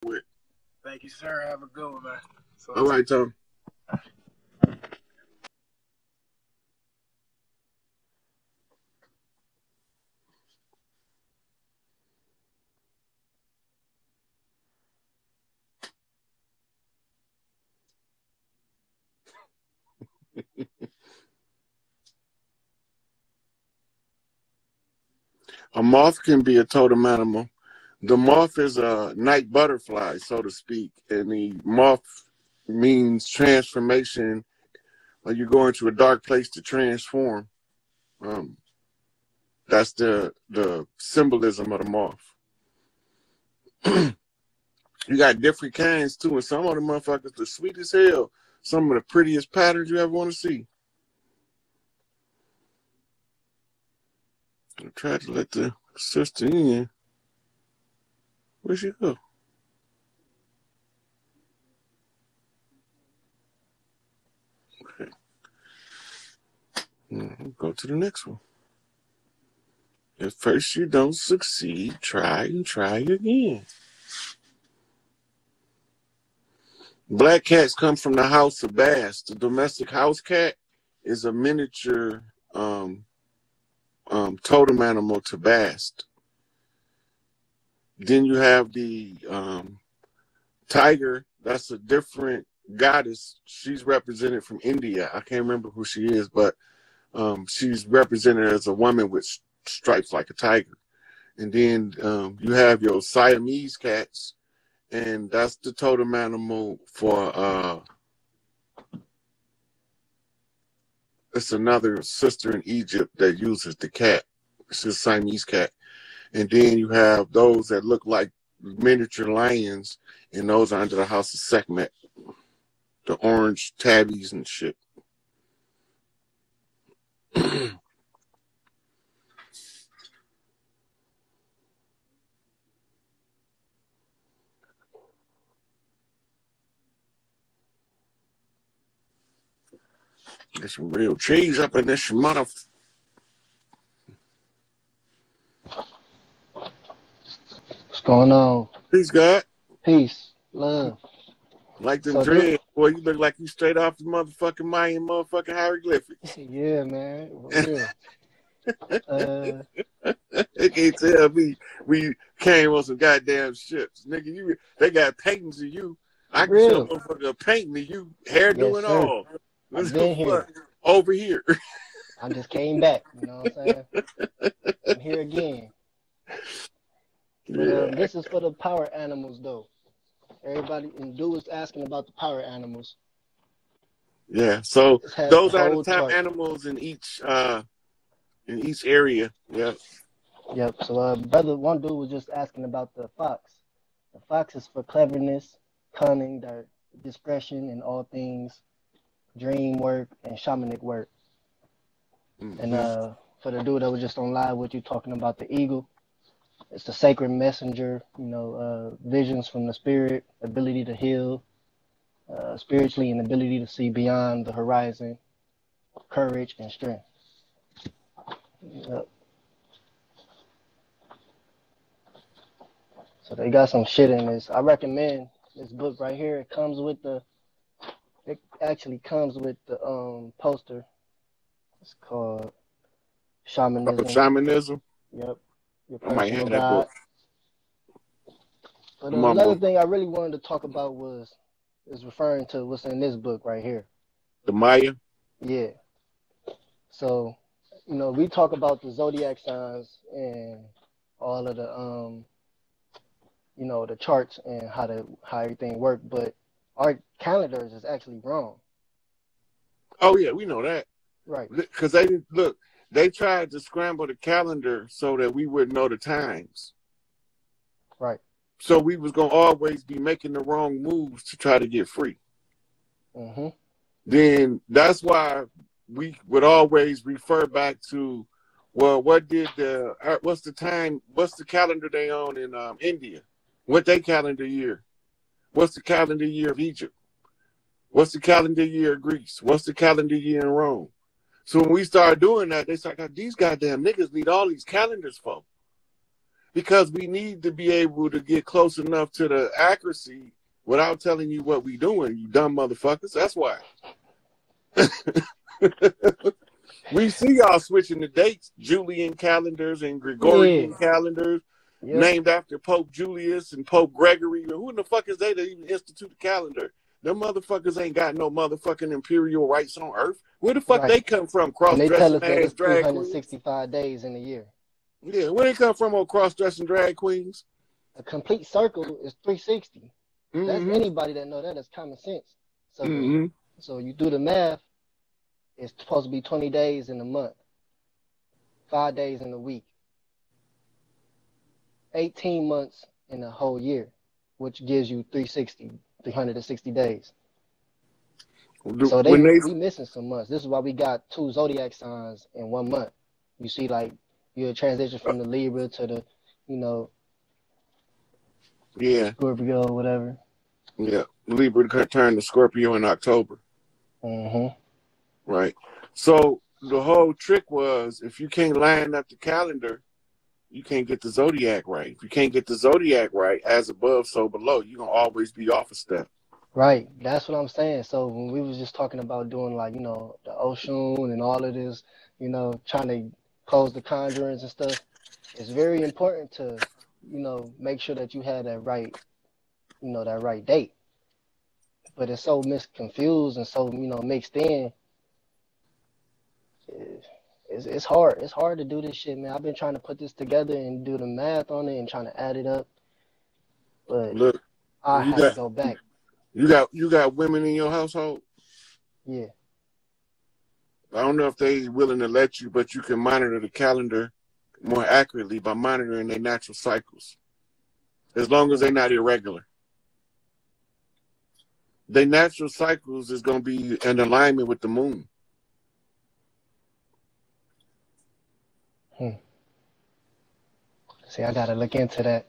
with. Thank you, sir. Have a good one, man. So, all right, Tom. A moth can be a totem animal. The moth is a night butterfly, so to speak, and the moth means transformation, or you go into a dark place to transform. That's the symbolism of the moth. You got different kinds too, and some of the motherfuckers the sweet as hell. Some of the prettiest patterns you ever want to see. I tried to let the sister in. Where'd she go? Okay. Go to the next one. If first you don't succeed, try and try again. Black cats come from the house of bass. The domestic house cat is a miniature totem animal to Bast. Then you have the tiger. That's a different goddess. She's represented from India. I can't remember who she is, but she's represented as a woman with stripes like a tiger. And then you have your Siamese cats, and that's the totem animal for it's another sister in Egypt that uses the cat. It's a Siamese cat. And then you have those that look like miniature lions, and those are under the house of SEKHMET. The orange tabbies and shit. There's some real cheese up in this mother. What's going on? Peace, God. Peace. Love. Like them dreads, boy, you look like you straight off the motherfucking Mayan motherfucking hieroglyphics. Yeah, man. Real. They can't tell me we came on some goddamn ships. Nigga, they got paintings of you. I can show a motherfucker a painting of you, hairdo and all. I've been here. Over here. I just came back, you know what I'm saying? I'm here again. But, this is for the power animals, though. Everybody, and dude was asking about the power animals. Yeah, so those are the top animals in each area. Yeah. Yep. So, one dude was just asking about the fox. The fox is for cleverness, cunning, discretion in all things, dream work, and shamanic work. Mm-hmm. And for the dude that was just on live with you talking about the eagle, it's the sacred messenger, visions from the spirit, ability to heal spiritually, and ability to see beyond the horizon, courage and strength. Yep. So they got some shit in this. I recommend this book right here. It actually comes with the poster. It's called Shamanism. Shamanism? Yep. I might have that book. But another thing I really wanted to talk about is referring to what's in this book right here. The Maya? Yeah. So, we talk about the zodiac signs and all of the the charts and how everything works, but our calendars is actually wrong. Oh yeah, we know that. Right. Because they tried to scramble the calendar so that we wouldn't know the times. Right. So we was gonna always be making the wrong moves to try to get free. Mm-hmm. Then that's why we would always refer back to, well, what's the calendar they own in India? What they calendar year? What's the calendar year of Egypt? What's the calendar year of Greece? What's the calendar year in Rome? So when we started doing that, they started, these goddamn niggas need all these calendars for. Because we need to be able to get close enough to the accuracy without telling you what we doing, you dumb motherfuckers. That's why. We see y'all switching the dates, Julian calendars and Gregorian calendars, named after Pope Julius and Pope Gregory. Who in the fuck is they to even institute the calendar? Them motherfuckers ain't got no motherfucking imperial rights on earth. Where the fuck they come from? Cross-dressing ass drag queens. 365 days in a year. Yeah, where they come from on cross-dressing drag queens? A complete circle is 360. That's anybody that know that. That's common sense. So, so you do the math. It's supposed to be 20 days in a month, 5 days in a week, 18 months in a whole year, which gives you 360 days. So we missing some months. This is why we got 2 zodiac signs in 1 month. You see, like, you transition from the Libra to the, Scorpio or whatever. Yeah, Libra turned to Scorpio in October. Right. So the whole trick was, if you can't line up the calendar, you can't get the zodiac right. If you can't get the zodiac right, as above, so below, you're going to always be off a step. Right. That's what I'm saying. So when we was just talking about doing, like, the Oshun and all of this, trying to close the conjurings and stuff, it's very important to, make sure that you have that right, that right date. But it's so misconfused and so, mixed in. It's hard. It's hard to do this shit, man. I've been trying to put this together and do the math on it and trying to add it up. But look, I have to go back. You got women in your household? Yeah. I don't know if they willing to let you, but you can monitor the calendar more accurately by monitoring their natural cycles. As long as they're not irregular. Their natural cycles is going to be in alignment with the moon. See, I got to look into that.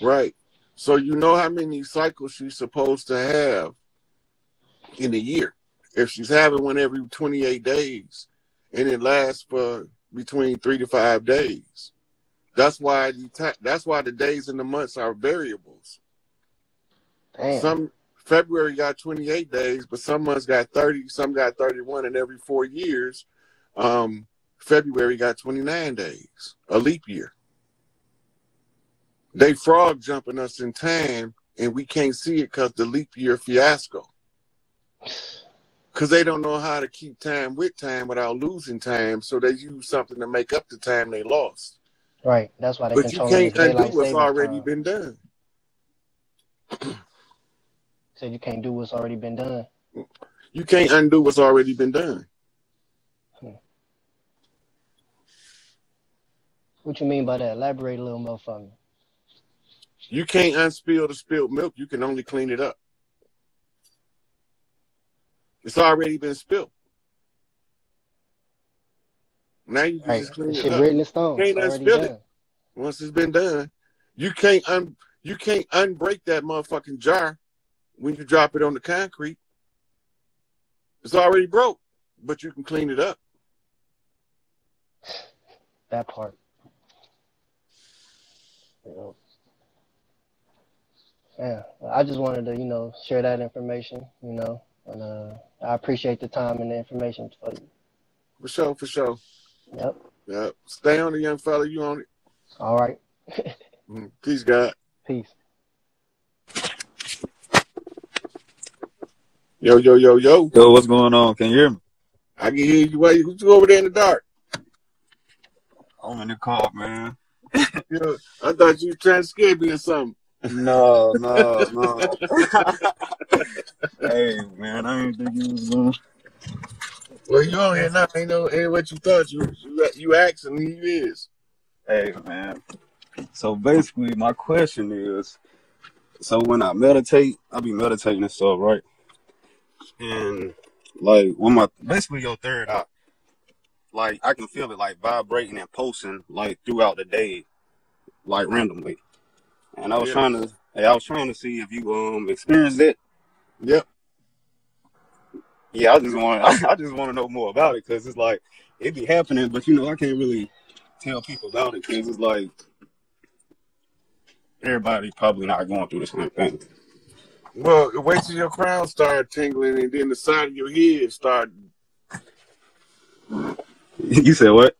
Right. So you know how many cycles she's supposed to have in a year. If she's having one every 28 days, and it lasts for between 3 to 5 days. That's why the days and the months are variables. Damn. Some February got 28 days, but some months got 30, some got 31, and every 4 years, February got 29 days, a leap year. They frog jumping us in time, and we can't see it because the leap year fiasco. Because they don't know how to keep time with time without losing time, so they use something to make up the time they lost. Right, that's why they But you can't undo what's already been done. So you can't do what's already been done. You can't undo what's already been done. What you mean by that? Elaborate a little more for me. You can't unspill the spilled milk. You can only clean it up. It's already been spilled. Now you can just clean it up. Written in stone. You can't unspill it. Once it's been done, you can't unbreak that motherfucking jar when you drop it on the concrete. It's already broke, but you can clean it up. That part. Yeah, I just wanted to, share that information, and I appreciate the time and the information for you. For sure. Yep. Stay on it, young fella. You on it. All right. Peace, God. Peace. Yo. Yo, what's going on? Can you hear me? I can hear you. Why you over there in the dark? I'm in the car, man. Yeah, I thought you were trying to scare me or something. No. Hey, man, I didn't think you was going. Well, you on here now. Ain't what you thought. You asking, he is. Hey, man. So basically, my question is, so when I meditate, I be meditating and stuff, right? And like when basically your third eye, like I can feel it like vibrating and pulsing like throughout the day, like randomly. And I was trying to see if you experienced it. Yep. Yeah, I just want to know more about it because it's like it be happening, but I can't really tell people about it because it's like everybody probably not going through the same thing. Well, wait till your crown start tingling and then the side of your head start. You said what?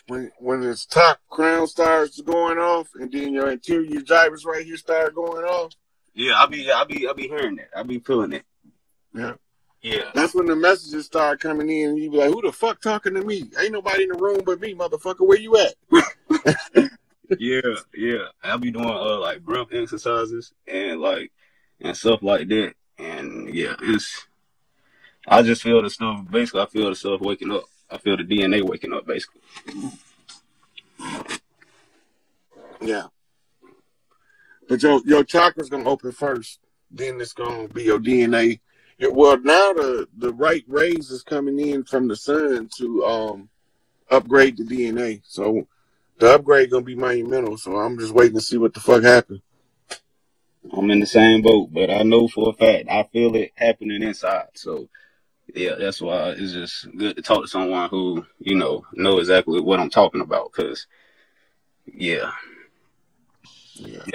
When its top crown starts going off and then your interior gyrus right here start going off. Yeah, I be hearing that. I be feeling it. Yeah. Yeah. That's when the messages start coming in and you be like, who the fuck talking to me? Ain't nobody in the room but me, motherfucker. Where you at? Yeah. I be doing like breath exercises and stuff like that. And yeah, I just feel the stuff. Basically, I feel the stuff waking up. I feel the DNA waking up, basically. Yeah. But your chakra's gonna open first. Then it's gonna be your DNA. Well, now the right rays is coming in from the sun to upgrade the DNA. So the upgrade gonna be monumental. So I'm just waiting to see what the fuck happens. I'm in the same boat, but I know for a fact I feel it happening inside. So yeah, that's why it's just good to talk to someone who know exactly what I'm talking about. Cause yeah,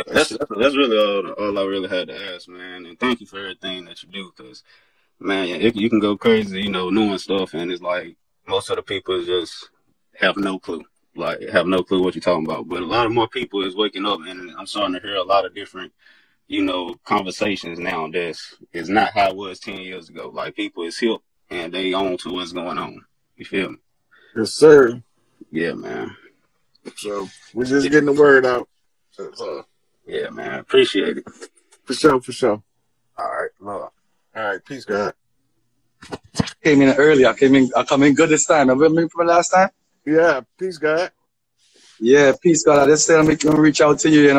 that's really all I really had to ask, man. And thank you for everything that you do. Cause man, you can go crazy, knowing stuff, and it's like most of the people just have no clue. Like, have no clue what you're talking about. But a lot of more people is waking up, and I'm starting to hear a lot of different, conversations now that's is not how it was 10 years ago. Like, people is hip, and they on to what's going on. You feel me? Yes, sir. Yeah, man. So, we're just getting the word out. So, yeah, man. Appreciate it. For sure. All right, love. All right, peace, God. Came in early. I come in good this time. Remember me from the last time? Yeah, peace, God. Yeah, peace, God. I just said I'm going to reach out to you,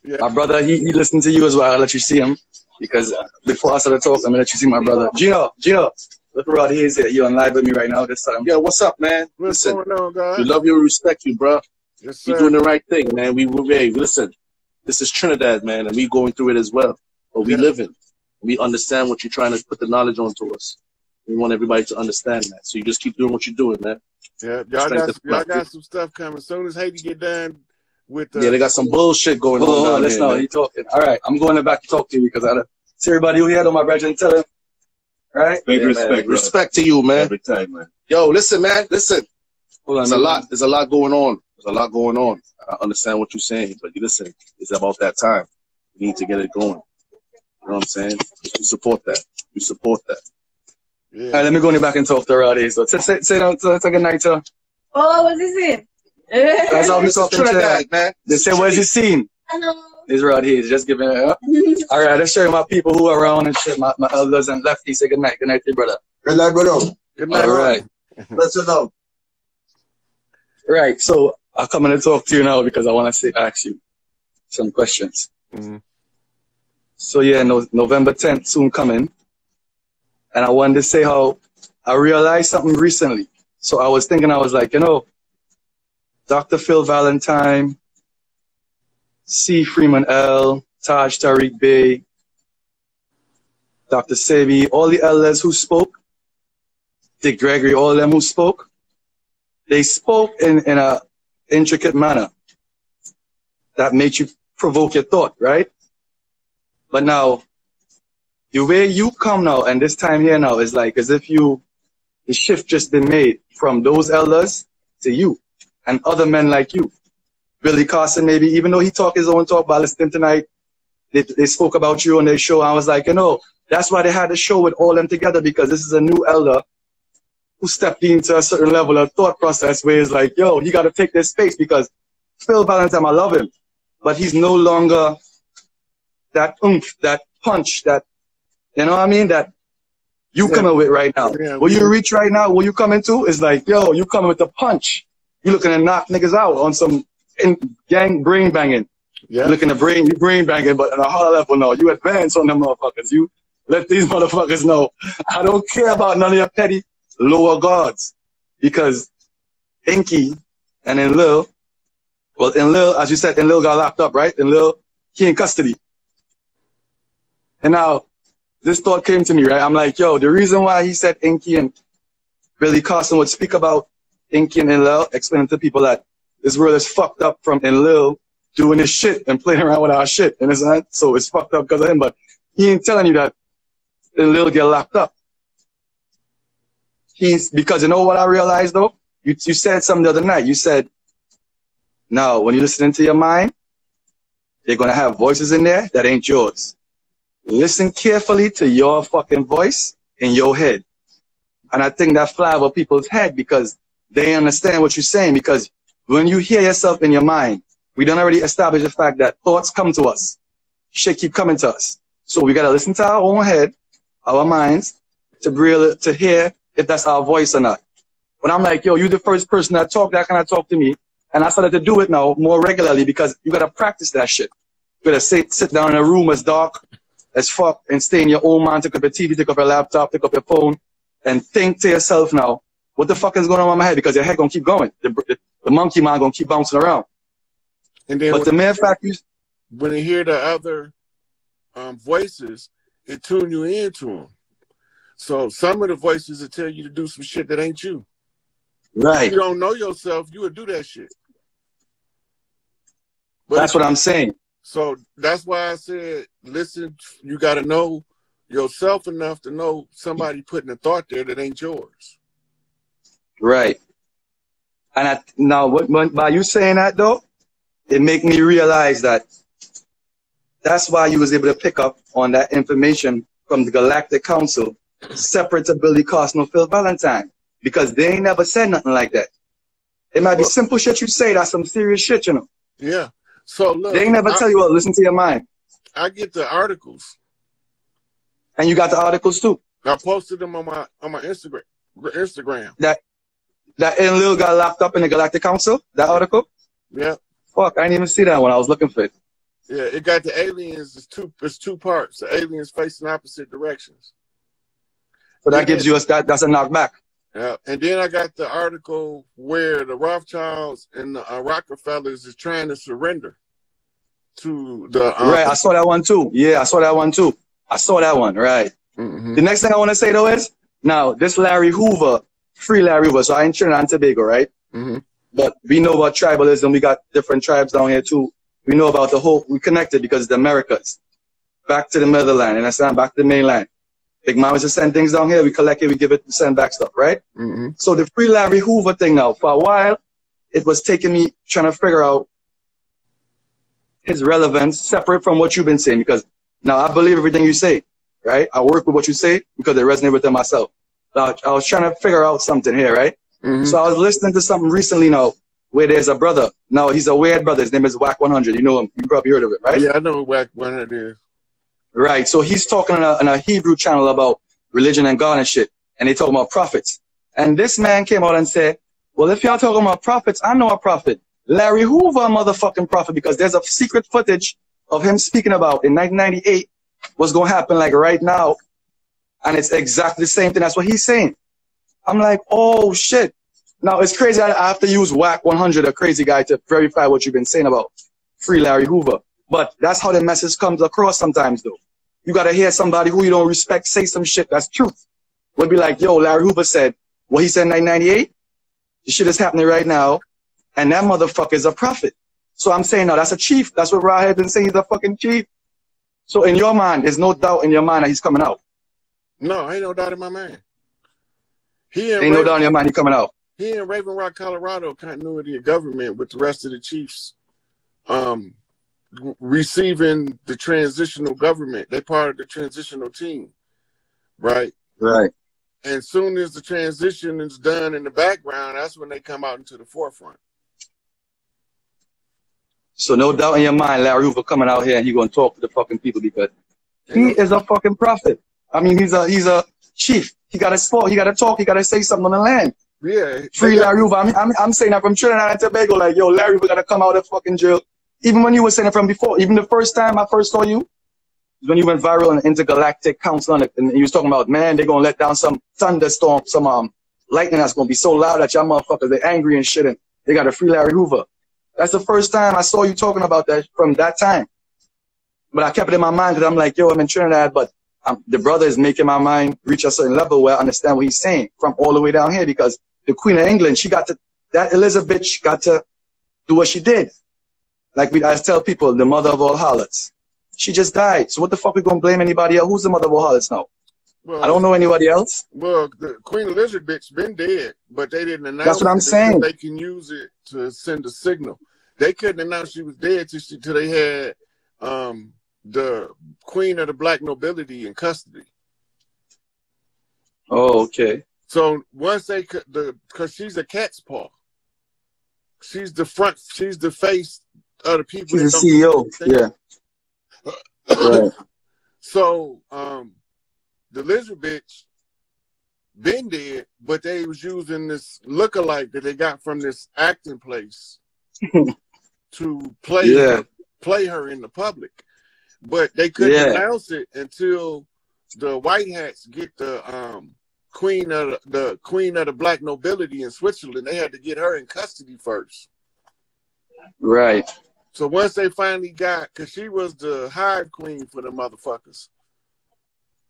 Yeah. My brother, he listened to you as well. I'll let you see him. Because before I started talking, I'm going to let you see my brother. Gino, look around here. You're on live with me right now this time. Yo, what's up, man? What's going on, God? We love you and respect you, bro. Yes, sir. You're doing the right thing, man. Listen, this is Trinidad, man, and we going through it as well. But we living. We understand what you're trying to put the knowledge onto us. We want everybody to understand that. So you just keep doing what you're doing, man. Yeah, y'all got some stuff coming. As soon as Haiti get done with yeah, they got some bullshit going on. Let's know. He talking. All right, I'm going back to talk to you because I see everybody who had on my brethren and tell him. All right? Big respect. Respect to you, man. Every time, man. Yo, listen, man. Listen. Hold on, There's a lot going on. There's a lot going on. I understand what you're saying, but listen, it's about that time. We need to get it going. You know what I'm saying? We support that. Yeah. All right, let me go back and talk to Roddy. So say a good night to. Oh, what's he saying? That's how we talk to Trinidad, man. They say, where's his scene? Hello. He's Roddy. He's just giving it up. All right, let's show my people who are around and shit. My elders and lefties. Say good night. Good night, dear brother. Good night, brother. Good night. All right. Let's know. Right. So I'm coming to talk to you now because I want to ask you some questions. Mm-hmm. So yeah, November 10th soon coming. And I wanted to say how I realized something recently. So I was thinking, I was like, Dr. Phil Valentine, C. Freeman L., Taj Tariq Bey, Dr. Sebi, all the elders who spoke, Dick Gregory, all of them who spoke, they spoke in an intricate manner that made you provoke your thought, right? But now, the way you come now, and this time here now, is like as if the shift just been made from those elders to you and other men like you. Billy Carson, maybe, even though he talked his own talk, but I listened tonight, they spoke about you on their show. I was like, that's why they had the show with all them together, because this is a new elder who stepped into a certain level of thought process where it's like, you got to take this space, because Phil Valentine, I love him, but he's no longer that oomph, that punch, that, that you coming with right now. Yeah, what you reach right now, what you coming to is like, you coming with the punch. You looking to knock niggas out on some gang brain banging. Yeah. You looking to brain banging, but on a higher level, no. You advance on them motherfuckers. You let these motherfuckers know. I don't care about none of your petty lower guards. Because Inky and Enlil, as you said, Enlil got locked up, right? Enlil, he in custody. And now, this thought came to me, right? I'm like, the reason why he said Inky and Billy Carson would speak about Inky and Enlil, explaining to people that this world is fucked up from Enlil doing his shit and playing around with our shit. And so it's fucked up because of him. But he ain't telling you that Enlil get locked up. Because you know what I realized though? You said something the other night. You said, no, when you listen to your mind, they're going to have voices in there that ain't yours. Listen carefully to your fucking voice in your head. And I think that fly over people's head because they understand what you're saying. Because when you hear yourself in your mind, we done already established the fact that thoughts come to us. Shit keep coming to us. So we got to listen to our own head, our minds, to be able to hear if that's our voice or not. When I'm like, yo, you the first person that can talk to me. And I started to do it now more regularly because you got to practice that shit. You got to sit down in a room as dark as fuck and stay in your own mind, take up your TV, take up your laptop, take up your phone, and think to yourself now, what the fuck is going on in my head? Because your head going to keep going. The monkey mind going to keep bouncing around. And then but the mere fact is, when you hear the other voices, it tune you into them. So some of the voices will tell you to do some shit that ain't you. Right. If you don't know yourself, you would do that shit. But that's what I'm saying. So that's why I said, listen, you got to know yourself enough to know somebody putting a thought there that ain't yours. Right. And now, by you saying that though, it make me realize that that's why you was able to pick up on that information from the Galactic Council, separate to Billy Costner, Phil Valentine, because they ain't never said nothing like that. It might be simple shit you say, that's some serious shit, you know. Yeah. So look, they ain't never tell you, well, listen to your mind. I get the articles. And you got the articles too. I posted them on my Instagram. That Enlil got locked up in the Galactic Council, that article? Yeah. Fuck, I didn't even see that when I was looking for it. Yeah, it got the aliens. It's two parts. The aliens facing opposite directions. So that gives you that's a knockback. Yeah, and then I got the article where the Rothschilds and the Rockefellers is trying to surrender to the. Right, I saw that one too. Yeah, I saw that one too. I saw that one. Right. Mm-hmm. The next thing I want to say though is now this Larry Hoover, free Larry Hoover. So I in Trinidad and Tobago, right? Mm-hmm. But we know about tribalism. We got different tribes down here too. We know about the whole. We connected because it's the Americas. Back to the motherland, and I stand back to the mainland. Big Mama just send things down here, we collect it, we give it, send back stuff, right? Mm-hmm. So the free Larry Hoover thing now, for a while, it was taking me trying to figure out his relevance separate from what you've been saying, because now I believe everything you say, right? I work with what you say because it resonates with it myself. Now, I was trying to figure out something here, right? Mm-hmm. So I was listening to something recently now where there's a brother. Now, he's a weird brother. His name is Whack 100. You know him. You probably heard of it, right? Yeah, I know who Whack 100 is. Right, so he's talking on a Hebrew channel about religion and God and shit, and they talking about prophets. And this man came out and said, well, if y'all talking about prophets, I know a prophet. Larry Hoover, a motherfucking prophet, because there's a secret footage of him speaking about in 1998 what's going to happen like right now, and it's exactly the same thing. That's what he's saying. I'm like, oh, shit. Now, it's crazy. I have to use Whack 100, a crazy guy, to verify what you've been saying about free Larry Hoover. But that's how the message comes across sometimes, though. You got to hear somebody who you don't respect say some shit that's truth. Would be like, yo, Larry Hoover said, what he said in 1998, the shit is happening right now, and that motherfucker is a prophet. So I'm saying, no, that's a chief. That's what Rahad been saying, he's a fucking chief. So in your mind, there's no doubt in your mind that he's coming out. No, ain't no doubt in my mind. Ain't no doubt in your mind he's coming out. He in Raven Rock, Colorado, continuity of government with the rest of the chiefs. Receiving the transitional government. They're part of the transitional team, right? Right. And soon as the transition is done in the background, that's when they come out into the forefront. So no doubt in your mind, Larry Hoover coming out here and he's going to talk to the fucking people because he is a fucking prophet. I mean, he's a chief. He got to sport. He got to talk. He got to say something on the land. Yeah. Free Larry Hoover. I'm saying that from Trinidad and Tobago, like, yo, Larry Hoover got to come out of fucking jail. Even when you were saying it from before, even the first time I first saw you, when you went viral on the Intergalactic Council, and you was talking about, man, they're going to let down some thunderstorm, some lightning that's going to be so loud that y'all motherfuckers, they're angry and shit, and they got a free Larry Hoover. That's the first time I saw you talking about that from that time. But I kept it in my mind because I'm like, yo, I'm in Trinidad, but the brother is making my mind reach a certain level where I understand what he's saying from all the way down here, because the Queen of England, that Elizabeth got to do what she did. Like I tell people, the mother of all harlots. She just died. So what the fuck we gonna blame anybody else? Who's the mother of all harlots now? Well, I don't know anybody else. Well, the Queen Elizabeth been dead, but they didn't announce That's what I'm saying. they can use it to send a signal. They couldn't announce she was dead till they had the Queen of the Black Nobility in custody. Oh, okay. So once they because she's a cat's paw. She's the face of the people. She's the CEO. Yeah. Right. So the lizard bitch been dead, but they was using this lookalike that they got from this acting place to play her in the public. But they couldn't announce it until the white hats get the queen of the Black Nobility in Switzerland. They had to get her in custody first. Right. So once they finally got, because she was the hive queen for the motherfuckers.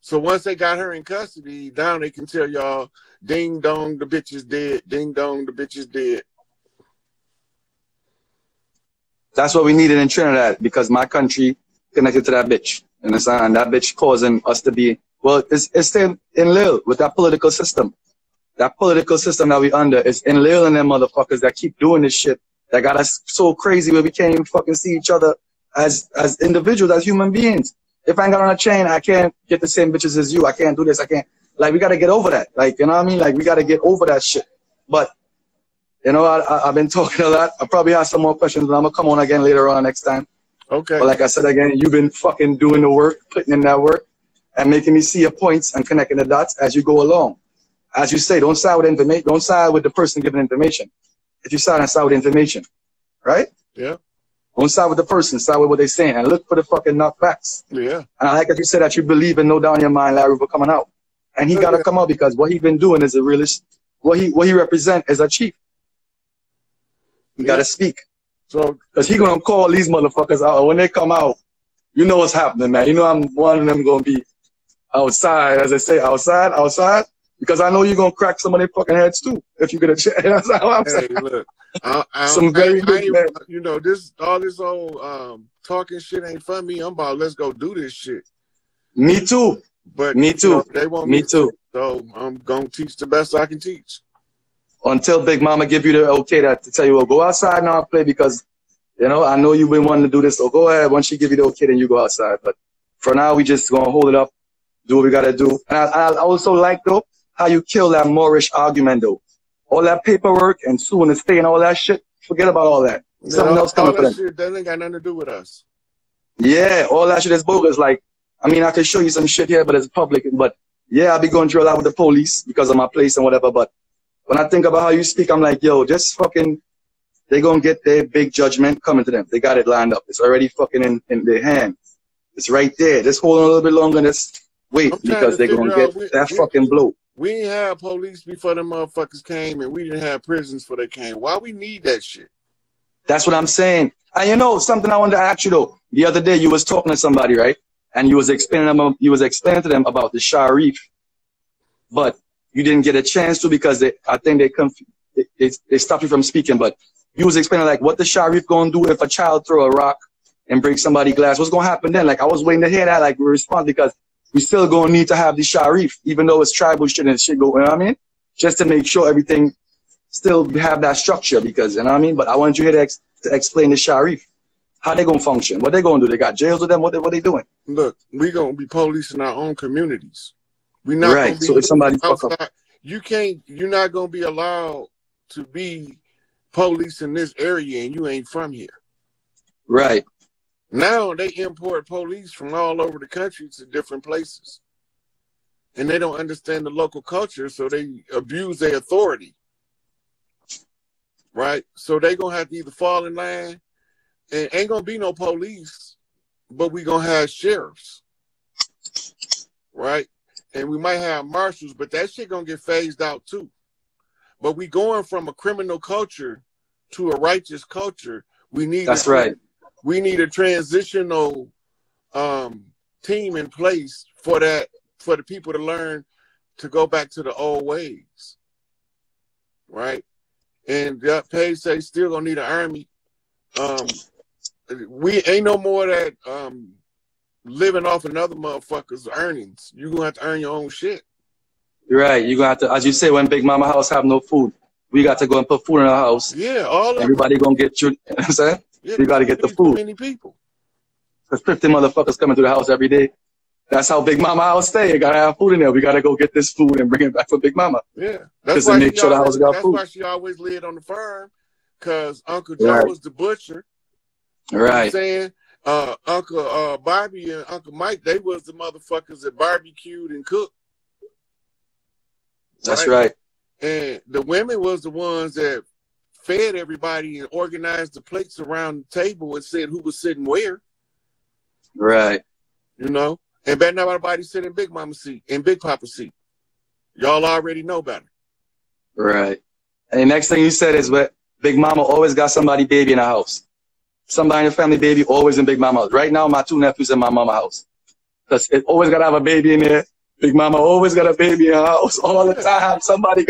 So once they got her in custody, now they can tell y'all, ding dong, the bitch is dead. Ding dong, the bitch is dead. That's what we needed in Trinidad, because my country connected to that bitch. You understand? And that bitch causing us to be, well, it's still in Lil with that political system. That political system that we under is in Lil and them motherfuckers that keep doing this shit that got us so crazy where we can't even fucking see each other as individuals, as human beings. If I ain't got on a chain, I can't get the same bitches as you. I can't do this. I can't. Like, we got to get over that. Like, you know what I mean? Like, we got to get over that shit. But, you know, I've been talking a lot. I probably have some more questions, but I'm going to come on again later on next time. Okay. But like I said again, you've been fucking doing the work, putting in that work, and making me see your points and connecting the dots as you go along. As you say, don't side with information. Don't side with the person giving information. If you side with information, right? Yeah. Don't side with the person, side with what they're saying, and look for the fucking knockbacks. Yeah. And I like that you said that you believe and no doubt in your mind Larry will coming out. And he gotta come out because what he been doing is a realist. What he represent is a chief. He gotta speak. So because he gonna call these motherfuckers out. When they come out, you know what's happening, man. You know I'm one of them gonna be outside, as I say, outside. Because I know you're gonna crack some of their fucking heads too if you get a chance. That's how I'm saying. Hey, look, some very good men. You know, all this old talking shit ain't for me. I'm about let's go do this shit. Me too. But me too. You know, they want me too. So I'm gonna teach the best I can teach. Until Big Mama give you the okay to tell you, well, go outside now and play because, you know, I know you've been wanting to do this. So go ahead. Once she give you the okay, then you go outside. But for now, we just gonna hold it up, do what we gotta do. And I also like though how you kill that Moorish argument though. All that paperwork and suing the state and all that shit. Forget about all that. Something else coming for them. Shit, that ain't got nothing to do with us. Yeah, all that shit is bogus. Like, I mean, I can show you some shit here, but it's public. But yeah, I'll be going through a lot with the police because of my place and whatever. But when I think about how you speak, I'm like, yo, just fucking, they're going to get their big judgment coming to them. They got it lined up. It's already fucking in their hand. It's right there. Just hold on a little bit longer and just wait because they're going to get that fucking blow. We didn't have police before them motherfuckers came, and we didn't have prisons before they came. Why we need that shit? That's what I'm saying. And you know, something I wanted to ask you though. The other day you was talking to somebody, right? And you was explaining to them about the Sharif, but you didn't get a chance to because I think they stopped you from speaking. But you was explaining like what the Sharif gonna do if a child throw a rock and break somebody's glass. What's gonna happen then? Like I was waiting to hear that like response because we still gonna need to have the Sharif, even though it's tribal shit and shit go. You know what I mean? Just to make sure everything still have that structure because you know what I mean. But I want you here to explain the Sharif. How they gonna function? What they gonna do? They got jails with them? What they doing? Look, we gonna be policing our own communities. We not right. Gonna be so if somebody outside, you're not gonna be allowed to be police in this area, and you ain't from here. Right. Now they import police from all over the country to different places, and they don't understand the local culture, so they abuse their authority. Right. So they gonna have to either fall in line. And ain't gonna be no police, but we gonna have sheriffs, right? And we might have marshals, but that shit gonna get phased out too. But we going from a criminal culture to a righteous culture. We need we need a transitional team in place for the people to learn to go back to the old ways, right? And that page say still gonna need an army. we ain't no more that living off another motherfucker's earnings. You gonna have to earn your own shit. You're right. You're gonna have to, as you say, when Big Mama house have no food, we got to go and put food in our house. Yeah, all of everybody gonna get you. You know what I'm saying? Yeah, you gotta get the food. Many people. There's 50 motherfuckers coming to the house every day. That's how Big Mama house stay. You gotta have food in there. We gotta go get this food and bring it back for Big Mama. Yeah, that's why make sure the house got food. That's why she always lived on the farm, cause Uncle Joe was the butcher. Right. You know what I'm saying? Uncle Bobby and Uncle Mike, they was the motherfuckers that barbecued and cooked. That's right. And the women was the ones that fed everybody and organized the plates around the table and said who was sitting where. Right. You know? And better not nobody sit in Big Mama's seat, in Big Papa's seat. Y'all already know better. Right. And the next thing you said is what Big Mama always got somebody baby in the house. Somebody in the family baby always in Big Mama house. Right now, my 2 nephews in my mama house. Because it always got to have a baby in there. Big Mama always got a baby in her house all the time. They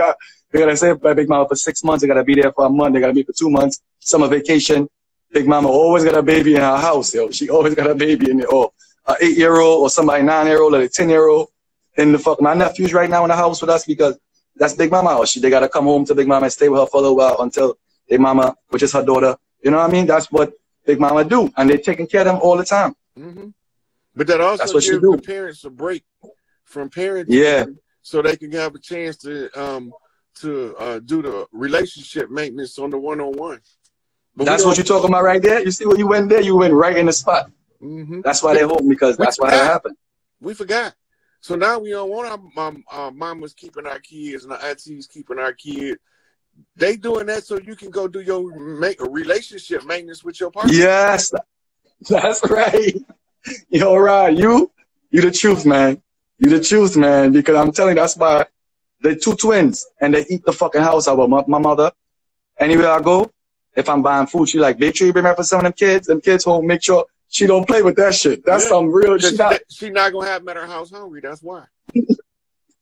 got to say by Big Mama for 6 months. They got to be there for a month. They got to be for 2 months. Summer vacation. Big Mama always got a baby in her house, yo. She always got a baby in there. Or an 8-year-old or somebody 9-year-old or a 10-year-old. And my nephews right now in the house with us because that's Big Mama house. They got to come home to Big Mama and stay with her for a little while until their mama, which is her daughter. You know what I mean? That's what Big Mama do. And they're taking care of them all the time. Mm-hmm. But that also gives the parents a break from parenting, so they can have a chance to do the relationship maintenance on the one-on-one. That's what you're talking about right there. You see when you went there, you went right in the spot. Mm-hmm. That's why they home because that's why that happened. We forgot. So now we don't want our mamas keeping our kids and our aunties keeping our kids. They doing that so you can go do your relationship maintenance with your partner. Yes, that's right. You're right. You the truth, man. You the truth, man. Because I'm telling you, that's why they're 2 twins and they eat the fucking house out of my mother. Anywhere I go, if I'm buying food, she like, make sure you bring back for some of them kids home. Make sure she don't play with that shit. That's some real shit. She not gonna have them at her house hungry. That's why.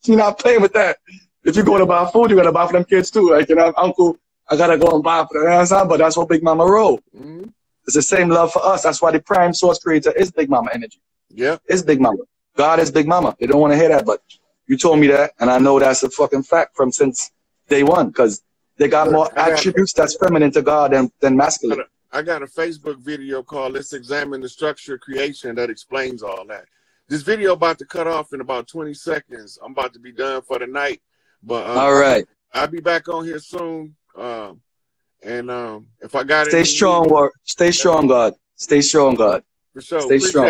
She not playing with that. If you go to buy food, you gotta buy for them kids too. Like, you know, uncle, I gotta go and buy for them. But that's what Big Mama roll. Mm-hmm. It's the same love for us. That's why the prime source creator is Big Mama energy. Yeah. It's Big Mama. God is Big Mama. They don't want to hear that, but you told me that, and I know that's a fucking fact from since day one, because they got more attributes that's feminine to God than masculine. I got a Facebook video called Let's Examine the Structure of Creation that explains all that. This video about to cut off in about 20 seconds. I'm about to be done for the night. But all right. I'll be back on here soon. And if I got it. Stay strong, God. Stay strong, God. For sure. Stay strong.